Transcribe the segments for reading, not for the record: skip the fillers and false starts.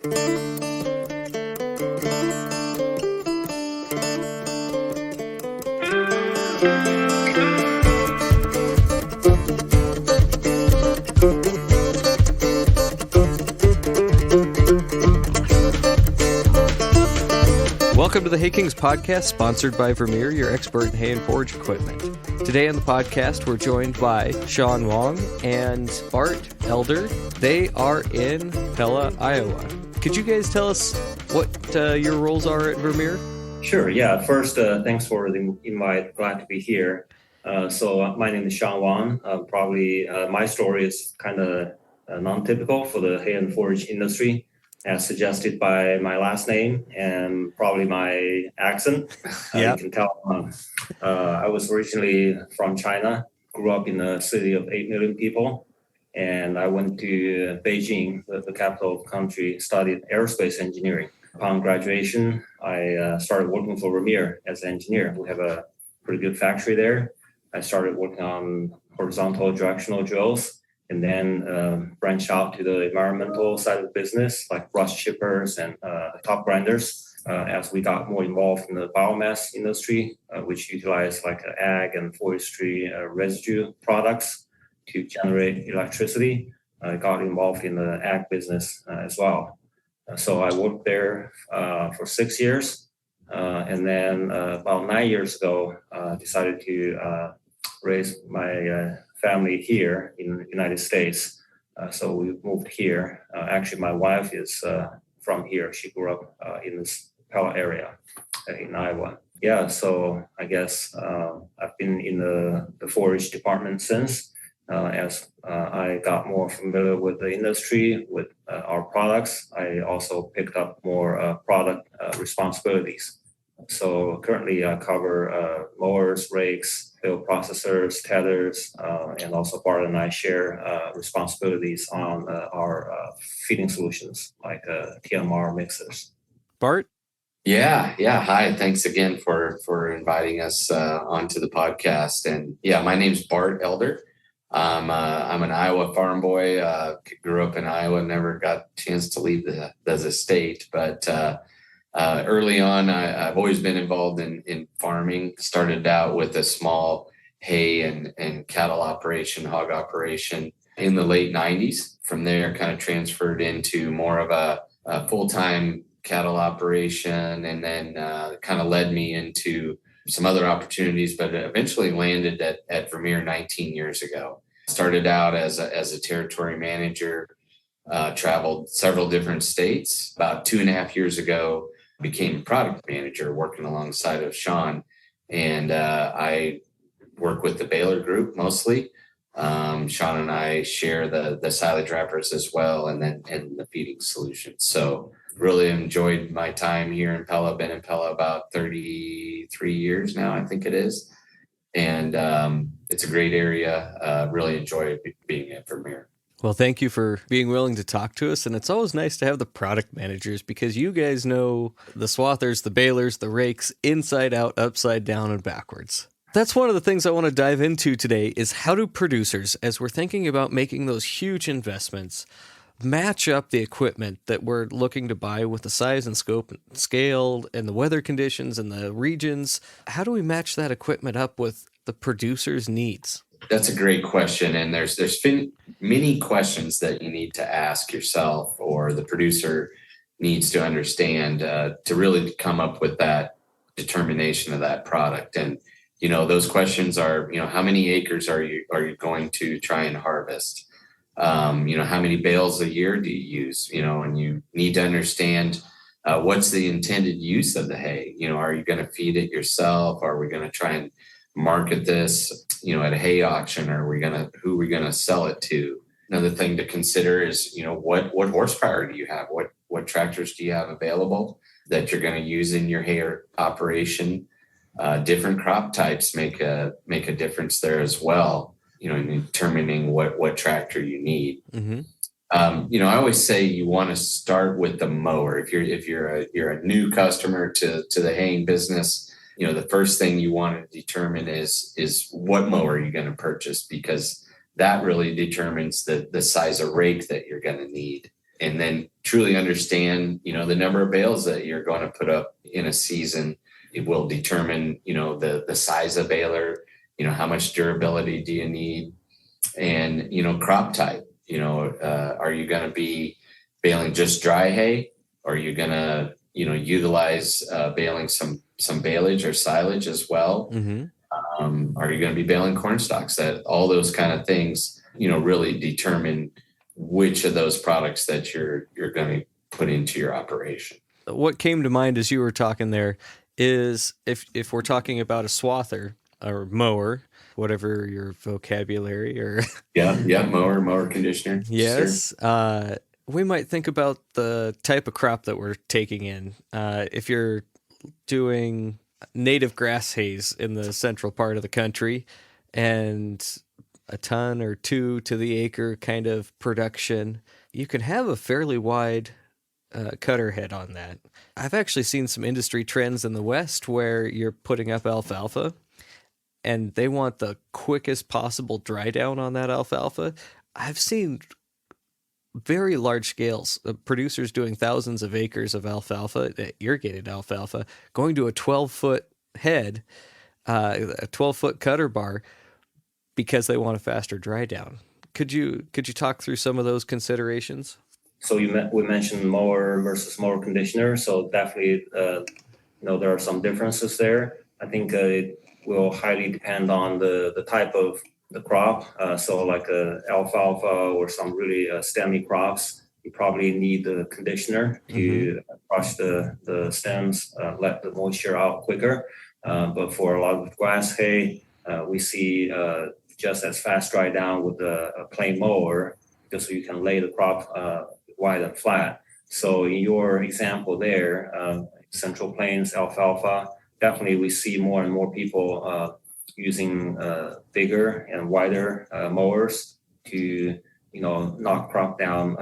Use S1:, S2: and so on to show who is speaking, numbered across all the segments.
S1: Welcome to the Hay Kings podcast, sponsored by Vermeer, your expert in hay and forage equipment. Today on the podcast, we're joined by Shawn, Wang and Bart, Elder. They are in Pella, Iowa. Could you guys tell us what your roles are at Vermeer?
S2: Sure, yeah. First, thanks for the invite. Glad to be here. So my name is Shawn Wang. Probably my story is kind of non-typical for the hay and forage industry, as suggested by my last name and probably my accent.
S1: Yeah.
S2: You can tell. I was originally from China, grew up in a city of 8 million people, and I went to Beijing, the capital of the country, studied aerospace engineering. Upon graduation, I started working for Vermeer as an engineer. We have a pretty good factory there. I started working on horizontal directional drills, and then branched out to the environmental side of the business, like rust chippers and top grinders, as we got more involved in the biomass industry, which utilize like ag and forestry residue products to generate electricity. I got involved in the ag business as well. So I worked there for 6 years, and then about 9 years ago, decided to raise my family here in the United States. So we moved here. Actually, my wife is from here. She grew up in this Pella area in Iowa. Yeah, so I guess I've been in the forage department since, as I got more familiar with the industry, with our products. I also picked up more product responsibilities. So currently I cover mowers, rakes, field processors, tethers, and also Bart and I share responsibilities on our feeding solutions like TMR mixers.
S1: Bart?
S3: Yeah. Hi. Thanks again for inviting us onto the podcast. And yeah, my name's Bart Elder. I'm an Iowa farm boy. Grew up in Iowa, never got a chance to leave the state, but early on, I've always been involved in farming. Started out with a small hay and cattle operation, hog operation in the late 90s. From there, kind of transferred into more of a full-time cattle operation, and then kind of led me into some other opportunities, but eventually landed at Vermeer 19 years ago. Started out as a territory manager, traveled several different states. About 2.5 years ago, became a product manager working alongside of Shawn. And I work with the baler group mostly. Shawn and I share the silage wrappers as well, and the feeding solutions. So really enjoyed my time here in Pella. Been in Pella about 33 years now, I think it is. And it's a great area. Really enjoy being at Vermeer.
S1: Well, thank you for being willing to talk to us. And it's always nice to have the product managers, because you guys know the swathers, the balers, the rakes, inside out, upside down, and backwards. That's one of the things I want to dive into today is how do producers, as we're thinking about making those huge investments, match up the equipment that we're looking to buy with the size and scope and scale and the weather conditions and the regions. How do we match that equipment up with the producer's needs?
S3: That's a great question. And there's been many questions that you need to ask yourself, or the producer needs to understand to really come up with that determination of that product. And, those questions are, how many acres are you going to try and harvest? How many bales a year do you use? And you need to understand what's the intended use of the hay. Are you going to feed it yourself? Are we going to try and market this, at a hay auction? Or who are we going to sell it to? Another thing to consider is, what horsepower do you have? What tractors do you have available that you're going to use in your hay operation? Different crop types make a difference there as well. In determining what tractor you need.
S1: Mm-hmm.
S3: I always say you want to start with the mower. If you're a new customer to the haying business, the first thing you want to determine is what mower you're going to purchase, because that really determines the size of rake that you're going to need. and then truly understand, the number of bales that you're going to put up in a season. It will determine, the size of baler, how much durability do you need, and, crop type. Are you going to be baling just dry hay? Or are you going to, utilize baling some baleage or silage as well?
S1: Mm-hmm.
S3: Are you going to be baling corn stalks? That all those kind of things, really determine which of those products that you're going to put into your operation.
S1: What came to mind as you were talking there is if we're talking about a swather or mower, whatever your vocabulary or
S3: yeah, mower conditioner.
S1: yes,
S3: Sure.
S1: We might think about the type of crop that we're taking in. If you're doing native grass hays in the central part of the country and a ton or two to the acre kind of production, you can have a fairly wide cutter head on that. I've actually seen some industry trends in the West where you're putting up alfalfa and they want the quickest possible dry down on that alfalfa. I've seen very large scales, producers doing thousands of acres of alfalfa, irrigated alfalfa, going to a 12-foot head, a 12-foot cutter bar because they want a faster dry down. Could you talk through some of those considerations?
S2: So we mentioned mower versus mower conditioner. So definitely, there are some differences there. I think it will highly depend on the type of the crop. So like alfalfa or some really stemmy crops, you probably need the conditioner to crush the stems, let the moisture out quicker. But for a lot of grass hay, we see just as fast dry down with a plain mower, just so you can lay the crop wide and flat. So in your example there, Central Plains alfalfa, definitely we see more and more people using bigger and wider mowers to, knock crop down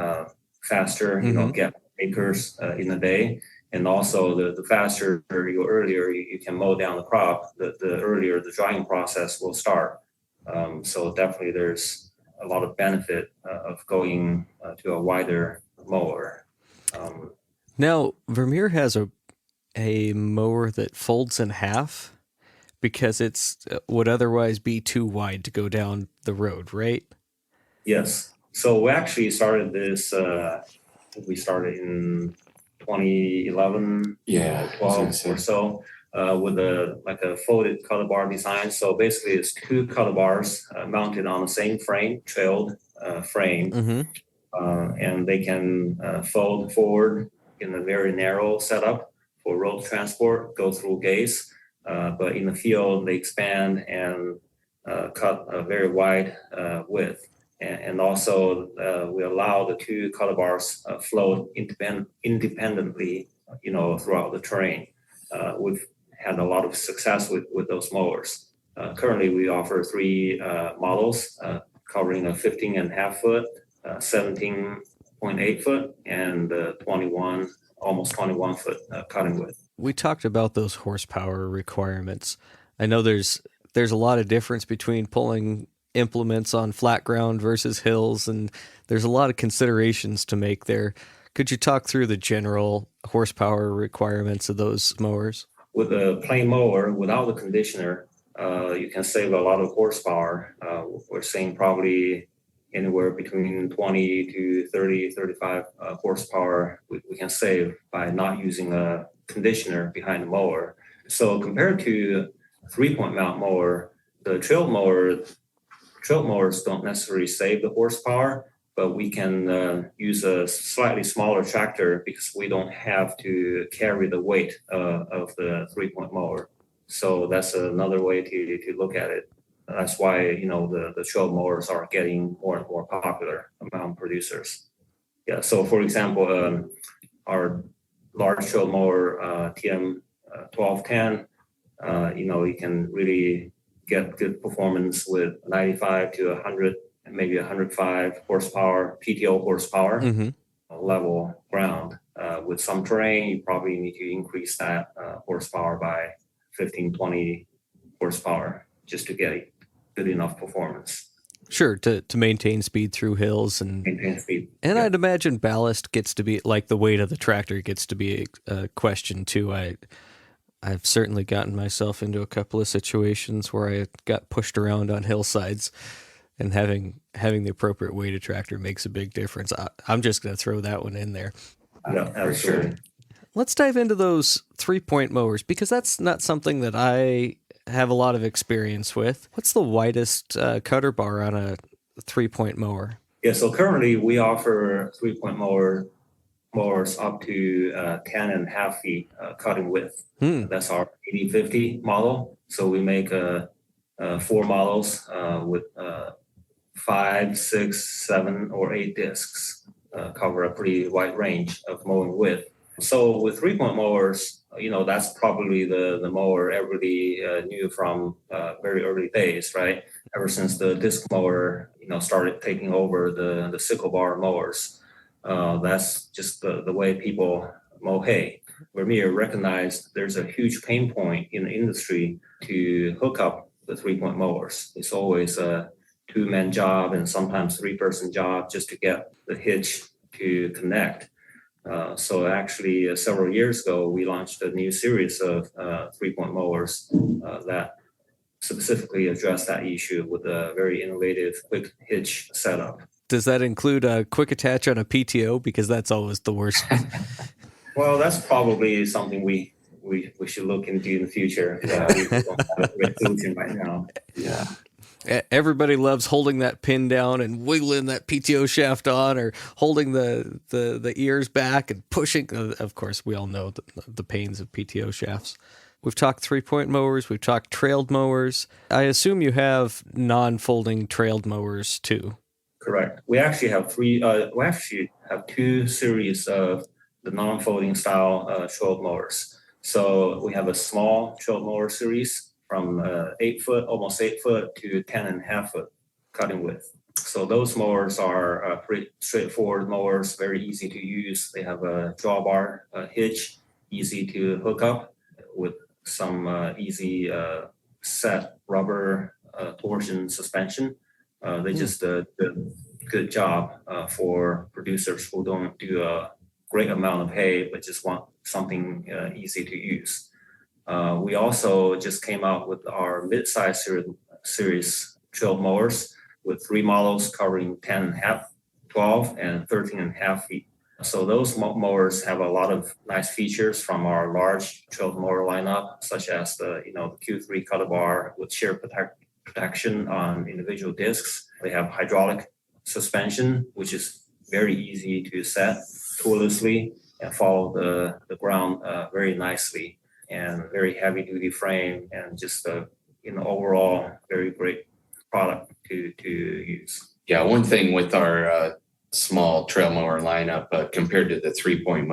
S2: faster, get acres in a day. And also the faster or earlier you can mow down the crop, the earlier the drying process will start. So definitely there's a lot of benefit of going to a wider mower.
S1: Now, Vermeer has a mower that folds in half because it's would otherwise be too wide to go down the road, right?
S2: Yes. So we actually started this, we started in 2011,
S3: Yeah,
S2: 12 or so, with a folded color bar design. So basically it's two color bars mounted on the same frame, trailed frame.
S1: Mm-hmm.
S2: And they can fold forward in a very narrow setup for road transport, go through gates. But in the field, they expand and cut a very wide width. And also, we allow the two color bars float independently, throughout the terrain. We've had a lot of success with those mowers. Currently, we offer three models covering a 15.5 foot, 17.8 foot, and almost 21 foot cutting width.
S1: We talked about those horsepower requirements. I know there's a lot of difference between pulling implements on flat ground versus hills, and there's a lot of considerations to make there. Could you talk through the general horsepower requirements of those mowers?
S2: With a plain mower, without the conditioner, you can save a lot of horsepower. We're saying probably anywhere between 20 to 30, 35 horsepower we can save by not using a conditioner behind the mower. So compared to a 3-point mount mower, the trail mowers don't necessarily save the horsepower, but we can use a slightly smaller tractor because we don't have to carry the weight of the 3-point mower. So that's another way to look at it. That's why, the trail mowers are getting more and more popular among producers. Yeah. So for example, our large trail mower, TM 1210, you can really get good performance with 95 to 100, maybe 105 horsepower, PTO horsepower level ground. With some terrain, you probably need to increase that horsepower by 15, 20 horsepower just to get good enough performance.
S1: Sure, to maintain speed through hills
S2: maintain speed.
S1: and
S2: Yeah.
S1: I'd imagine ballast gets to be like the weight of the tractor gets to be a question too. I've certainly gotten myself into a couple of situations where I got pushed around on hillsides, and having the appropriate weight of tractor makes a big difference. I'm just going to throw that one in there.
S2: Yeah,
S3: For sure.
S2: absolutely.
S1: Let's dive into those 3-point mowers because that's not something that I have a lot of experience with. What's the widest cutter bar on a 3-point mower?
S2: Yeah, so currently we offer 3-point mowers up to 10.5 feet cutting width. That's our 8050 model. So we make 4 models with 5, 6, 7, or 8 discs, cover a pretty wide range of mowing width. So with 3-point mowers, that's probably the mower everybody knew from very early days, right? Ever since the disc mower, started taking over the sickle bar mowers. That's just the way people mow hay. Vermeer recognized there's a huge pain point in the industry to hook up the 3-point mowers. It's always a 2-man job and sometimes 3-person job just to get the hitch to connect. So actually, several years ago, we launched a new series of 3-point mowers that specifically address that issue with a very innovative quick hitch setup.
S1: Does that include a quick attach on a PTO? Because that's always the worst.
S2: Well, that's probably something we should look into in the future. We don't have a great solution right now.
S3: Yeah.
S1: Everybody loves holding that pin down and wiggling that PTO shaft on, or holding the ears back and pushing. Of course, we all know the pains of PTO shafts. We've talked 3-point mowers. We've talked trailed mowers. I assume you have non-folding trailed mowers too.
S2: Correct. We actually have two series of the non-folding style trail mowers. So we have a small trail mower series from 8 foot, almost 8 foot, to 10.5 foot cutting width. So those mowers are pretty straightforward mowers, very easy to use. They have a drawbar hitch, easy to hook up with some easy set rubber torsion suspension. They just did a good job for producers who don't do a great amount of hay, but just want something easy to use. We also just came out with our mid-size series trail mowers with 3 models covering 10.5, 12, and 13.5 feet. So those mowers have a lot of nice features from our large trail mower lineup, such as the Q3 cutter bar with shear protection on individual discs. They have hydraulic suspension, which is very easy to set toolessly and follow the ground very nicely, and very heavy duty frame, and just overall very great product to use.
S3: Yeah, one thing with our small trail mower lineup compared to the 3-point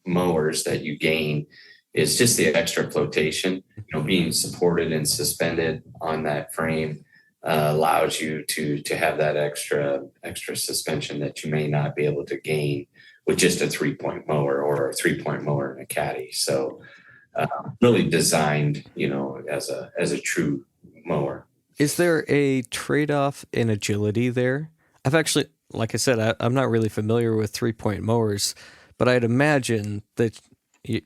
S3: mowers that you gain is just the extra flotation. Being supported and suspended on that frame allows you to have that extra suspension that you may not be able to gain with just a 3-point mower or a 3-point mower in a caddy. So really designed, as a true mower.
S1: Is there a trade-off in agility there? I've actually, like I said, I'm not really familiar with 3-point mowers, but I'd imagine that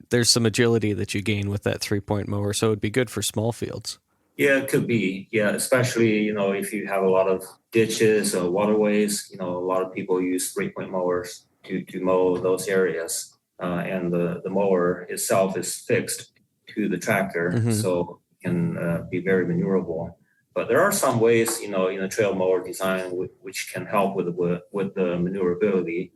S1: there's some agility that you gain with that 3-point mower, so it'd be good for small fields.
S2: Yeah, it could be. Yeah, especially, if you have a lot of ditches or waterways, a lot of people use 3-point mowers to mow those areas. And the mower itself is fixed to the tractor, so it can be very maneuverable. But there are some ways, in a trail mower design which can help with the maneuverability,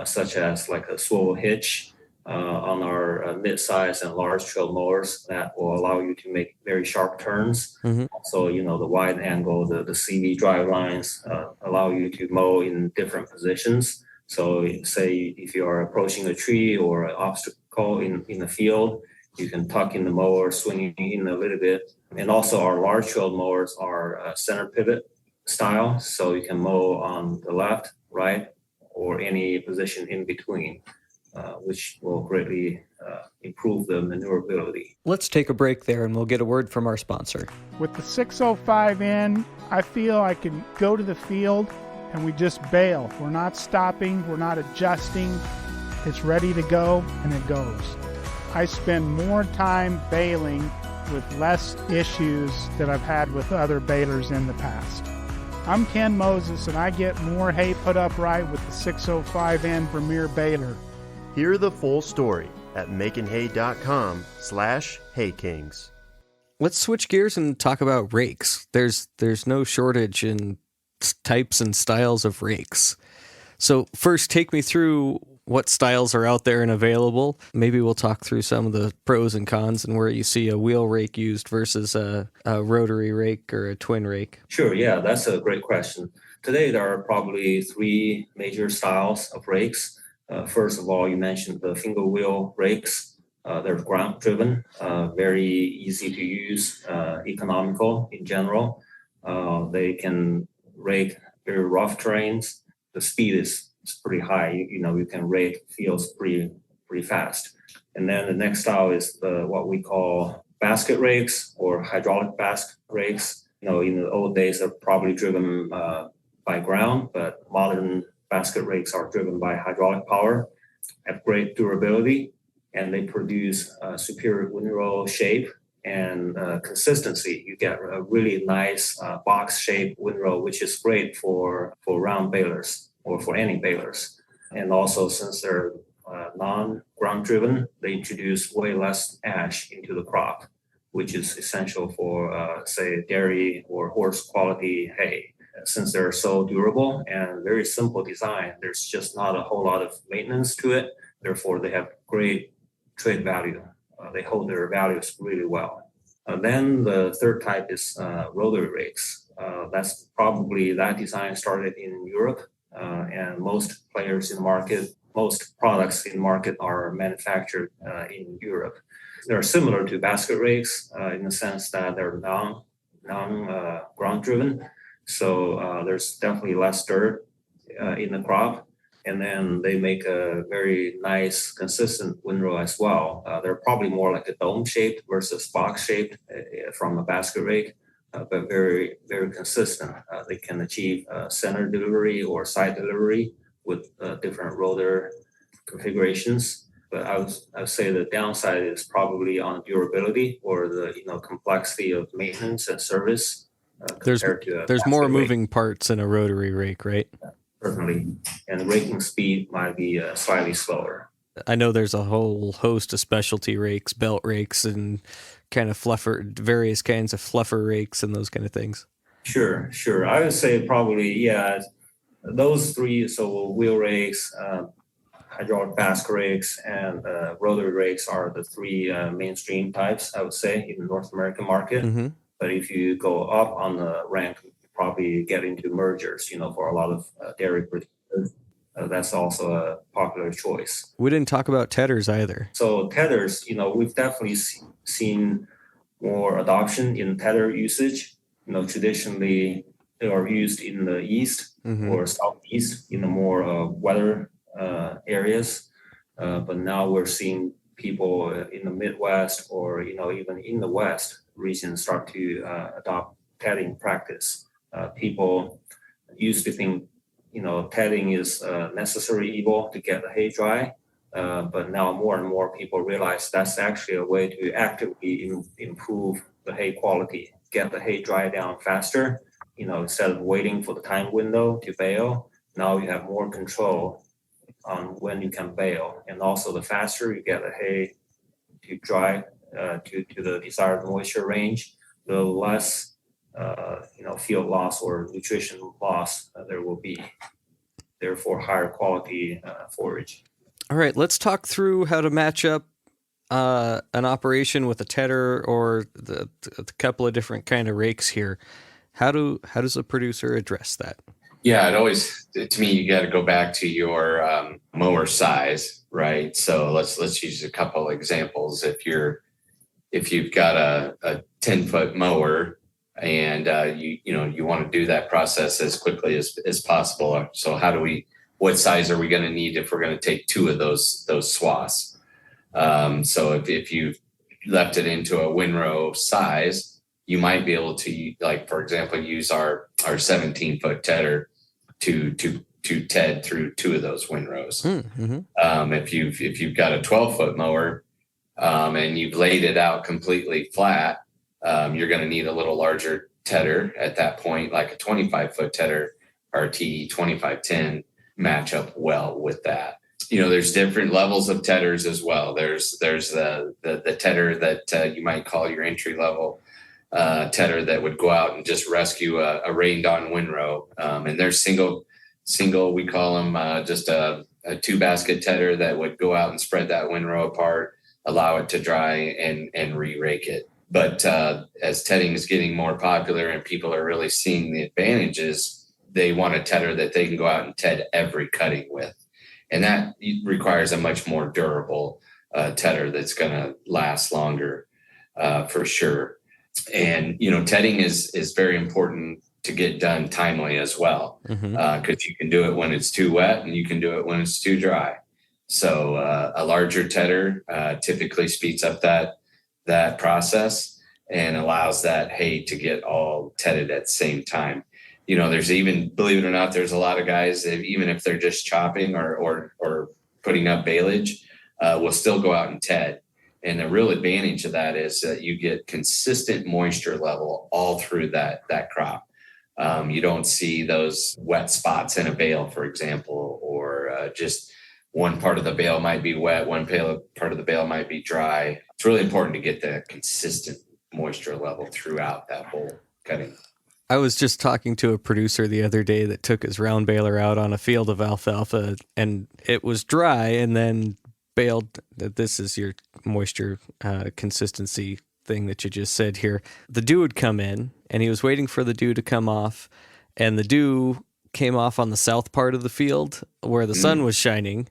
S2: such as like a swivel hitch on our mid-size and large trail mowers that will allow you to make very sharp turns. So, the wide angle, the CV drive lines allow you to mow in different positions. So say if you are approaching a tree or an obstacle in the field, you can tuck in the mower, swinging in a little bit. And also our large trail mowers are center pivot style. So you can mow on the left, right, or any position in between, which will greatly improve the maneuverability.
S1: Let's take a break there and we'll get a word from our sponsor.
S4: With the 605N, I feel I can go to the field and we just bale. We're not stopping, we're not adjusting. It's ready to go, and it goes. I spend more time baling with less issues that I've had with other balers in the past. I'm Ken Moses, and I get more hay put up right with the 605N Vermeer baler.
S5: Hear the full story at makinghay.com/haykings.
S1: Let's switch gears and talk about rakes. There's no shortage in types and styles of rakes. So first, take me through what styles are out there and available. Maybe we'll talk through some of the pros and cons and where you see a wheel rake used versus a rotary rake or a twin rake.
S2: Sure, yeah, that's a great question. Today, there are probably three major styles of rakes. First of all, you mentioned the finger wheel rakes. They're ground driven, very easy to use, economical in general. They can rake very rough terrains. The speed is pretty high. You can rake fields pretty fast. And then the next style is what we call basket rakes or hydraulic basket rakes. In the old days, they're probably driven by ground, but modern basket rakes are driven by hydraulic power, have great durability, and they produce superior windrow shape and consistency. You get a really nice box-shaped windrow, which is great for round balers or for any balers. And also, since they're non-ground driven, they introduce way less ash into the crop, which is essential for, say, dairy or horse quality hay. Since they're so durable and very simple design, there's just not a whole lot of maintenance to it. Therefore, they have great trade value. They hold their values really well. Then the third type is rotary rakes. That's probably that design started in Europe, and most players in the market, most products in the market are manufactured in Europe. They're similar to basket rakes in the sense that they're non-ground driven. So there's definitely less dirt in the crop. And then they make a very nice, consistent windrow as well. They're probably more like a dome-shaped versus box-shaped from a basket rake, but very, very consistent. They can achieve center delivery or side delivery with different rotor configurations. But I would say the downside is probably on durability or the complexity of maintenance and service.
S1: There's more moving parts in a rotary rake, right?
S2: Certainly, and raking speed might be slightly slower.
S1: I know there's a whole host of specialty rakes, belt rakes, and kind of various kinds of fluffer rakes and those kind of things.
S2: Sure. I would say probably, yeah, those three, so wheel rakes, hydraulic basket rakes, and rotary rakes are the three mainstream types, I would say, in the North American market.
S1: Mm-hmm.
S2: But if you go up on the rank, probably get into mergers, for a lot of dairy producers. That's also a popular choice.
S1: We didn't talk about tethers either.
S2: So tethers, we've definitely seen more adoption in tether usage. Traditionally they are used in the east or southeast in the more weather areas. But now we're seeing people in the Midwest or, even in the West region start to adopt tedding practice. People used to think, tedding is a necessary evil to get the hay dry. But now more and more people realize that's actually a way to actively improve the hay quality, get the hay dry down faster. Instead of waiting for the time window to bale, now you have more control on when you can bale. And also the faster you get the hay to dry to the desired moisture range, the less field loss or nutrition loss there will be. Therefore, higher quality forage.
S1: All right, let's talk through how to match up an operation with a tedder or the couple of different kind of rakes here. How does a producer address that?
S3: Yeah, to me, you got to go back to your mower size, right? So let's use a couple examples. If you've got a 10-foot mower and you want to do that process as quickly as possible. So what size are we going to need if we're going to take two of those swaths? So if you left it into a windrow size, you might be able to, like, for example, use our 17-foot tedder to ted through 2 of those windrows.
S1: Mm-hmm.
S3: If you've got a 12-foot mower and you've laid it out completely flat, you're going to need a little larger tedder at that point, like a 25-foot tedder. RT 2510 match up well with that. There's different levels of tedders as well. There's the tedder that you might call your entry level tedder that would go out and just rescue a rained on windrow. And there's single, we call them just a 2-basket tedder that would go out and spread that windrow apart, allow it to dry and re-rake it. But as tedding is getting more popular and people are really seeing the advantages, they want a tedder that they can go out and ted every cutting with. And that requires a much more durable tedder that's going to last longer for sure. And, tedding is very important to get done timely as well, because you can do it when it's too wet and you can do it when it's too dry. So a larger tedder typically speeds up that process and allows that hay to get all tedded at the same time. There's even, believe it or not, there's a lot of guys that even if they're just chopping or putting up baleage, will still go out and ted. And the real advantage of that is that you get consistent moisture level all through that crop. You don't see those wet spots in a bale, for example, or just one part of the bale might be wet, one part of the bale might be dry. It's really important to get that consistent moisture level throughout that whole cutting.
S1: I was just talking to a producer the other day that took his round baler out on a field of alfalfa, and it was dry and then baled. This is your moisture consistency thing that you just said here. The dew would come in, and he was waiting for the dew to come off, and the dew came off on the south part of the field where the sun was shining.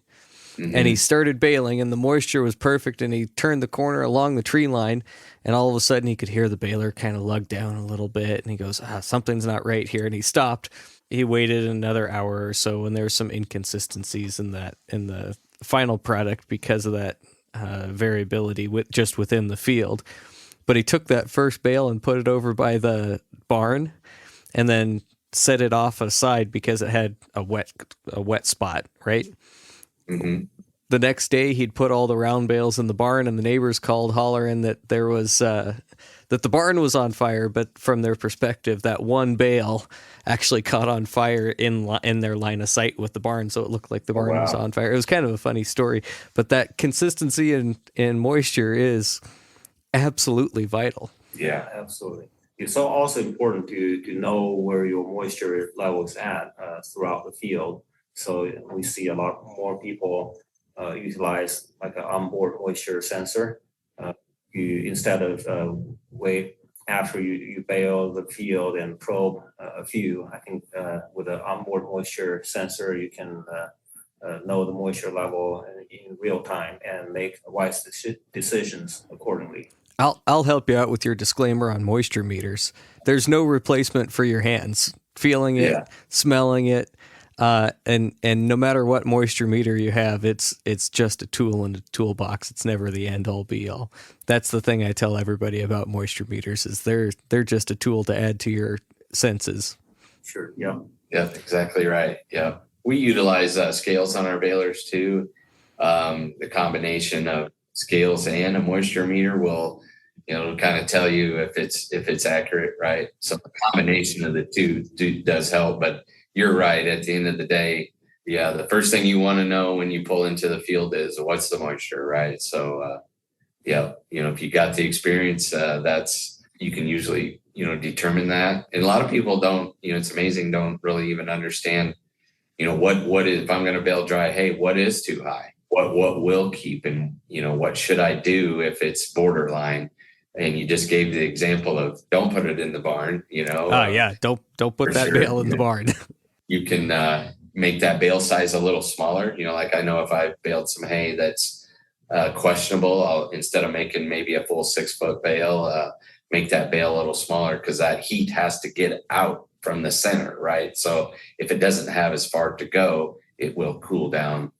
S1: And he started baling, and the moisture was perfect, and he turned the corner along the tree line, and all of a sudden he could hear the baler kind of lug down a little bit, and he goes, something's not right here, and he stopped. He waited another hour or so, and there were some inconsistencies in the final product because of that variability just within the field. But he took that first bale and put it over by the barn, and then set it off aside because it had a wet spot, right?
S3: Mm-hmm.
S1: The next day, he'd put all the round bales in the barn, and the neighbors called hollering that there was that the barn was on fire. But from their perspective, that one bale actually caught on fire in their line of sight with the barn, so it looked like the barn was on fire. It was kind of a funny story, but that consistency in moisture is absolutely vital.
S2: Yeah, absolutely. It's also important to know where your moisture level is at throughout the field. So we see a lot more people utilize like an onboard moisture sensor. Instead of wait after you bale the field and probe a few. I think with an onboard moisture sensor, you can know the moisture level in real time and make wise decisions accordingly.
S1: I'll help you out with your disclaimer on moisture meters. There's no replacement for your hands. Feeling it, smelling it. And no matter what moisture meter you have, it's just a tool in a toolbox. It's never the end all be all. That's the thing I tell everybody about moisture meters is they're just a tool to add to your senses.
S2: Sure. Yeah.
S3: Yeah, exactly right. Yeah. We utilize scales on our balers too. The combination of scales and a moisture meter will, kind of tell you if it's accurate, right? So the combination of the two does help, but you're right. At the end of the day, the first thing you want to know when you pull into the field is what's the moisture, right? So, if you got the experience, you can usually, determine that. And a lot of people don't, it's amazing, don't really even understand, what is, if I'm going to bale dry hay, what is too high? What will keep, and, what should I do if it's borderline? And you just gave the example of don't put it in the barn,
S1: Don't put that bale in the barn.
S3: You can make that bale size a little smaller. Like I know if I baled some hay that's questionable, I'll, instead of making maybe a full 6-foot bale, make that bale a little smaller because that heat has to get out from the center, right? So if it doesn't have as far to go, it will cool down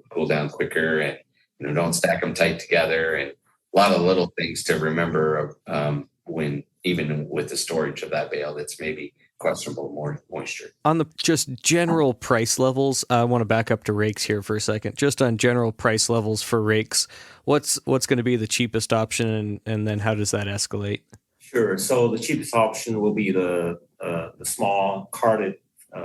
S3: quicker, don't stack them tight together, and a lot of little things to remember when even with the storage of that bale that's maybe questionable more moisture.
S1: On the just general price levels, I want to back up to rakes here for a second. Just on general price levels for rakes, what's going to be the cheapest option, and then how does that escalate?
S2: Sure. So the cheapest option will be the small carded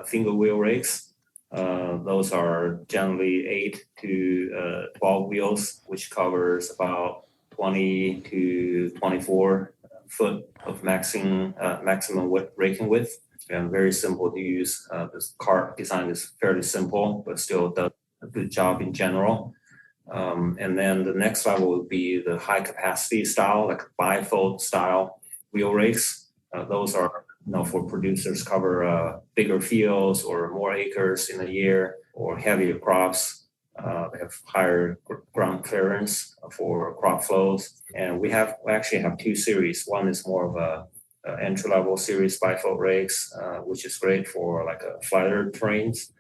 S2: single wheel rakes. Those are generally 8 to 12 wheels, which covers about 20 to 24 foot of maximum raking width. And very simple to use. This cart design is fairly simple, but still does a good job in general. And then the next level would be the high capacity style, like bifold style wheel rakes. Those are for producers cover bigger fields or more acres in a year or heavier crops. They have higher ground clearance for crop flows. And we actually have 2 series. One is more of a entry-level series bifold rakes, which is great for like a flatter terrains.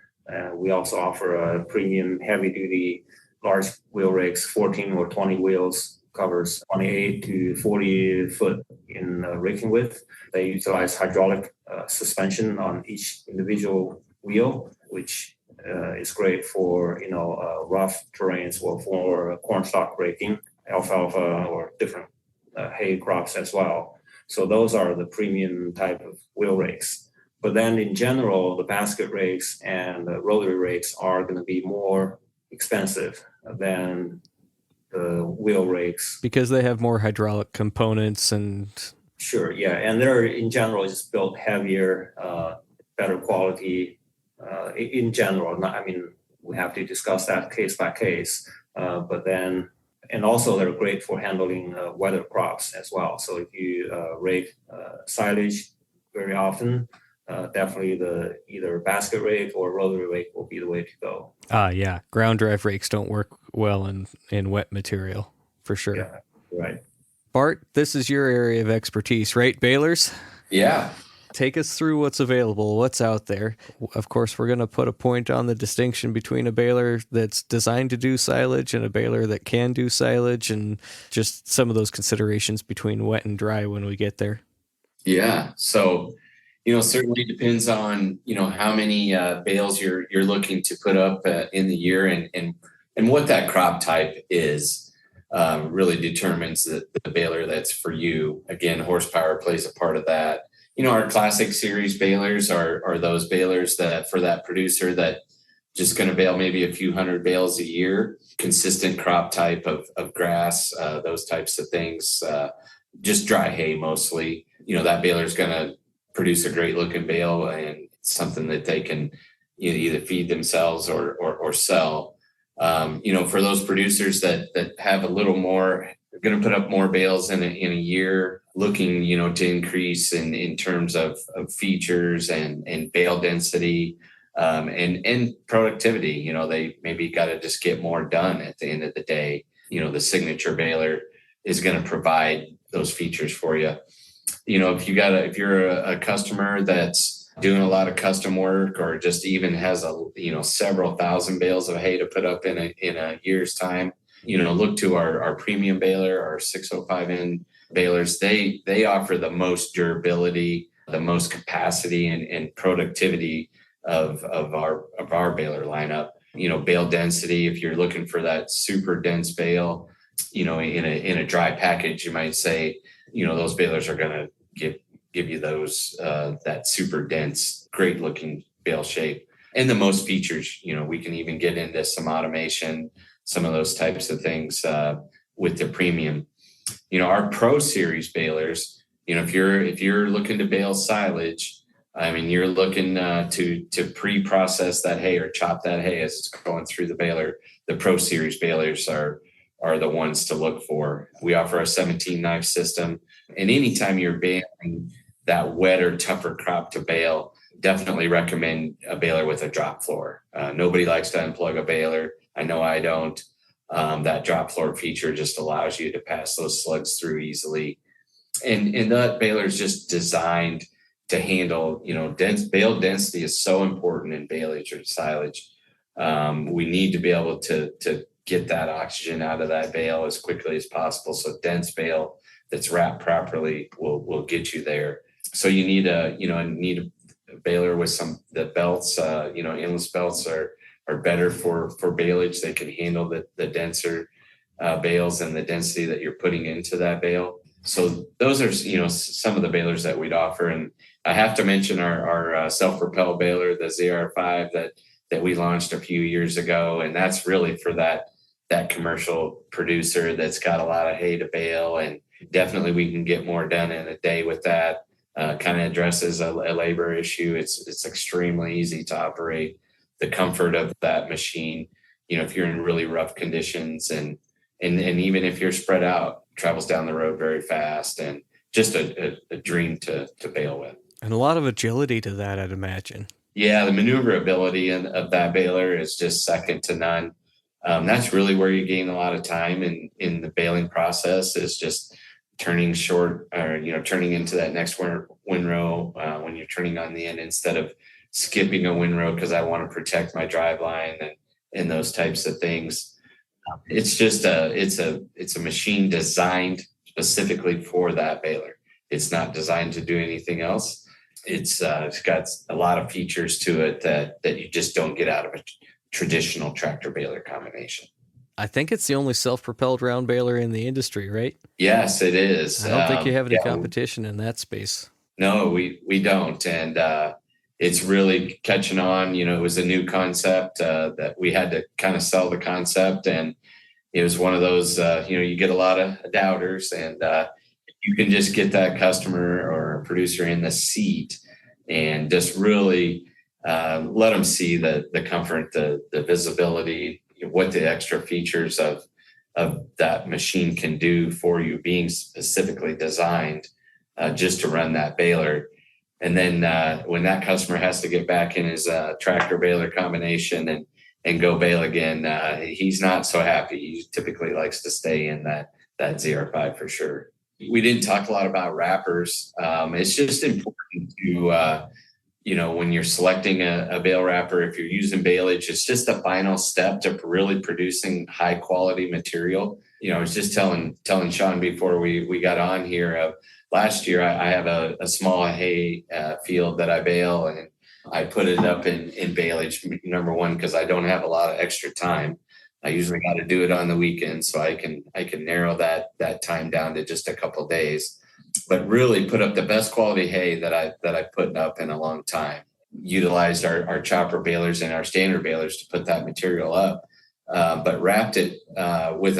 S2: We also offer a premium heavy-duty large wheel rakes, 14 or 20 wheels, covers 28 to 40 foot in raking width. They utilize hydraulic suspension on each individual wheel, which is great for rough terrains or for cornstalk raking, alfalfa, or different hay crops as well. So those are the premium type of wheel rakes. But then in general, the basket rakes and the rotary rakes are going to be more expensive than the wheel rakes.
S1: Because they have more hydraulic components and...
S2: Sure, yeah. And they're in general just built heavier, better quality in general. We have to discuss that case by case. And also they're great for handling weather crops as well. So if you rake silage very often, definitely the either basket rake or rotary rake will be the way to go.
S1: Yeah. Ground drive rakes don't work well in wet material, for sure.
S2: Yeah, right.
S1: Bart, this is your area of expertise, right? Balers?
S3: Yeah.
S1: Take us through what's available, what's out there. Of course, we're going to put a point on the distinction between a baler that's designed to do silage and a baler that can do silage, and just some of those considerations between wet and dry when we get there.
S3: Yeah. So, certainly depends on, how many bales you're looking to put up in the year, and what that crop type is really determines the baler that's for you. Again, horsepower plays a part of that. Our classic series balers are those balers that for that producer that just going to bale maybe a few hundred bales a year, consistent crop type of grass, those types of things, just dry hay mostly. That baler is going to produce a great looking bale and something that they can either feed themselves or sell. For those producers that have a little more, they're going to put up more bales in a year, looking, to increase in terms of features and bale density and productivity. They maybe got to just get more done at the end of the day. The signature baler is going to provide those features for you. If you're a customer that's doing a lot of custom work or just even has several thousand bales of hay to put up in a year's time, look to our premium baler, our 605N balers. They offer the most durability, the most capacity and productivity of our baler lineup. Bale density, if you're looking for that super dense bale, in a dry package, you might say, those balers are going to give you those that super dense, great looking bale shape and the most features. We can even get into some automation, some of those types of things with the premium. Our Pro Series balers, if you're looking to bale silage, you're looking to pre-process that hay or chop that hay as it's going through the baler. The Pro Series balers are the ones to look for. We offer a 17 knife system, and anytime you're baling that wetter, tougher crop to bale, definitely recommend a baler with a drop floor. Nobody likes to unplug a baler. I know I don't. That drop floor feature just allows you to pass those slugs through easily. And that baler is just designed to handle, bale density is so important in baleage or silage. We need to be able to get that oxygen out of that bale as quickly as possible. So dense bale that's wrapped properly will get you there. So you need a baler with the belts, endless belts are better for baleage. They can handle the denser bales and the density that you're putting into that bale. So those are, some of the balers that we'd offer. And I have to mention our self-propelled baler, the ZR5 that we launched a few years ago. And that's really for that commercial producer that's got a lot of hay to bale. And definitely we can get more done in a day with that. Kind of addresses a labor issue. It's extremely easy to operate. The comfort of that machine, if you're in really rough conditions and even if you're spread out, travels down the road very fast, and just a dream to bale with.
S1: And a lot of agility to that, I'd imagine.
S3: Yeah, the maneuverability of that baler is just second to none. That's really where you gain a lot of time in the baling process, is just turning short or, turning into that next windrow when you're turning on the end, instead of skipping a windrow because I want to protect my drive line and those types of things. It's just it's a machine designed specifically for that baler. It's not designed to do anything else. It's got a lot of features to it that you just don't get out of a traditional tractor baler combination.
S1: I think it's the only self-propelled round baler in the industry, right?
S3: Yes, it is.
S1: I don't think you have any competition in that space.
S3: No, we don't. And it's really catching on. It was a new concept that we had to kind of sell the concept. And it was one of those, you get a lot of doubters, and you can just get that customer or producer in the seat and just really let them see the comfort, the visibility, what the extra features of that machine can do for you, being specifically designed just to run that baler. And then when that customer has to get back in his tractor baler combination and go bale again, he's not so happy. He typically likes to stay in that ZR5 for sure. We didn't talk a lot about wrappers. It's just important to, when you're selecting a bale wrapper, if you're using baleage, it's just the final step to really producing high quality material. I was just telling Shawn before we got on here, last year I have a small hay field that I bale, and I put it up in baleage, number one, because I don't have a lot of extra time. I usually got to do it on the weekend, so I can narrow that time down to just a couple of days. But really put up the best quality hay that I put up in a long time. Utilized our chopper balers and our standard balers to put that material up, but wrapped it with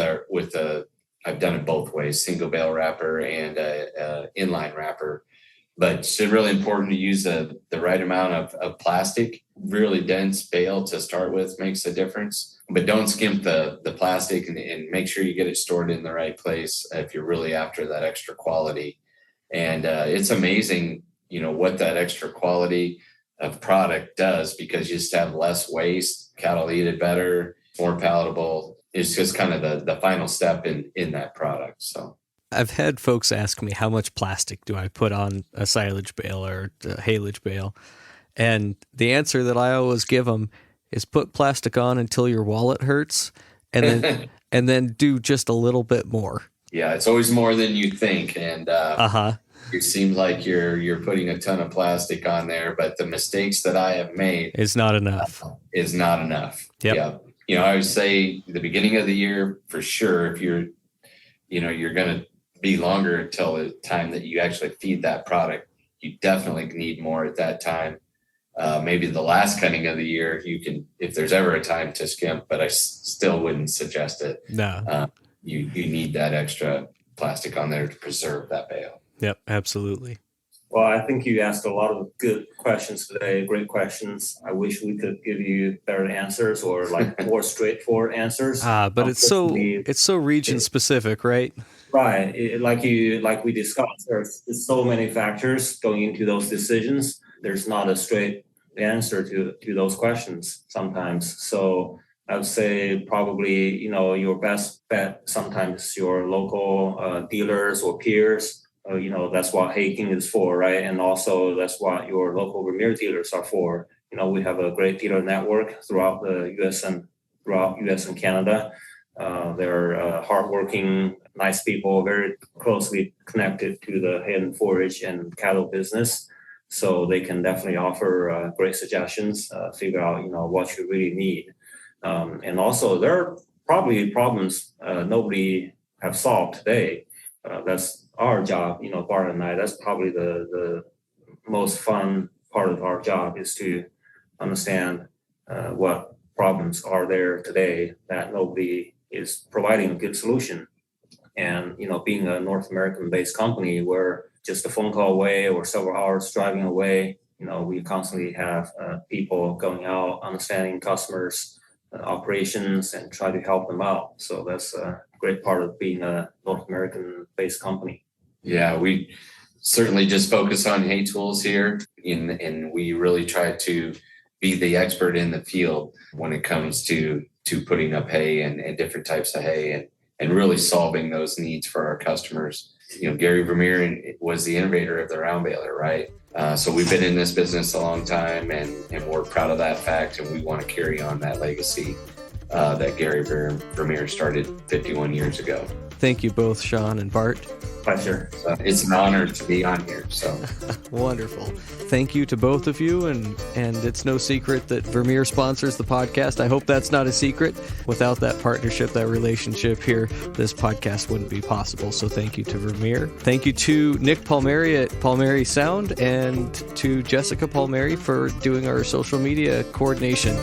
S3: I've done it both ways, single bale wrapper and inline wrapper. But it's really important to use the right amount of plastic. Really dense bale to start with makes a difference. But don't skimp the plastic, and make sure you get it stored in the right place if you're really after that extra quality. And it's amazing, what that extra quality of product does, because you just have less waste, cattle eat it better, more palatable. It's just kind of the final step in that product. So
S1: I've had folks ask me, how much plastic do I put on a silage bale or a haylage bale? And the answer that I always give them is put plastic on until your wallet hurts, and then and then do just a little bit more.
S3: Yeah, it's always more than you think. And it seems like you're putting a ton of plastic on there, but the mistakes that I have made
S1: is not enough.
S3: Yep. Yeah. I would say the beginning of the year, for sure, if you're going to be longer until the time that you actually feed that product, you definitely need more at that time. Maybe the last cutting of the year, you can, if there's ever a time to skimp, but I still wouldn't suggest it.
S1: No.
S3: You need that extra plastic on there to preserve that bale.
S1: Yep, absolutely.
S2: Well, I think you asked a lot of good questions today, great questions. I wish we could give you better answers, or more straightforward answers.
S1: But it's so region specific, right?
S2: Right. Like we discussed, there's so many factors going into those decisions. There's not a straight answer to those questions sometimes. So I would say probably, your best bet sometimes your local dealers or peers. That's what Hayking is for, right? And also that's what your local Vermeer dealers are for. We have a great dealer network throughout the U.S. and Canada. They're hardworking, nice people, very closely connected to the hay and forage and cattle business. So they can definitely offer great suggestions, figure out, what you really need. And also there are probably problems nobody have solved today. That's our job, Bart and I, that's probably the most fun part of our job is to understand what problems are there today that nobody is providing a good solution. And, being a North American based company, we're just a phone call away or several hours driving away. We constantly have people going out, understanding customers' operations and try to help them out. So that's a great part of being a North American based company.
S3: Yeah, we certainly just focus on hay tools here, and we really try to be the expert in the field when it comes to putting up hay and different types of hay and really solving those needs for our customers. Gary Vermeer was the innovator of the round baler, right? So we've been in this business a long time, and we're proud of that fact, and we want to carry on that legacy that Gary Vermeer started 51 years ago.
S1: Thank you both, Shawn and Bart.
S2: Pleasure.
S3: So it's an honor to be on here. So
S1: Wonderful. Thank you to both of you, and it's no secret that Vermeer sponsors the podcast. I hope that's not a secret. Without that partnership, that relationship here, this podcast wouldn't be possible. So thank you to Vermeer. Thank you to Nick Palmieri at Palmieri Sound, and to Jessica Palmieri for doing our social media coordination.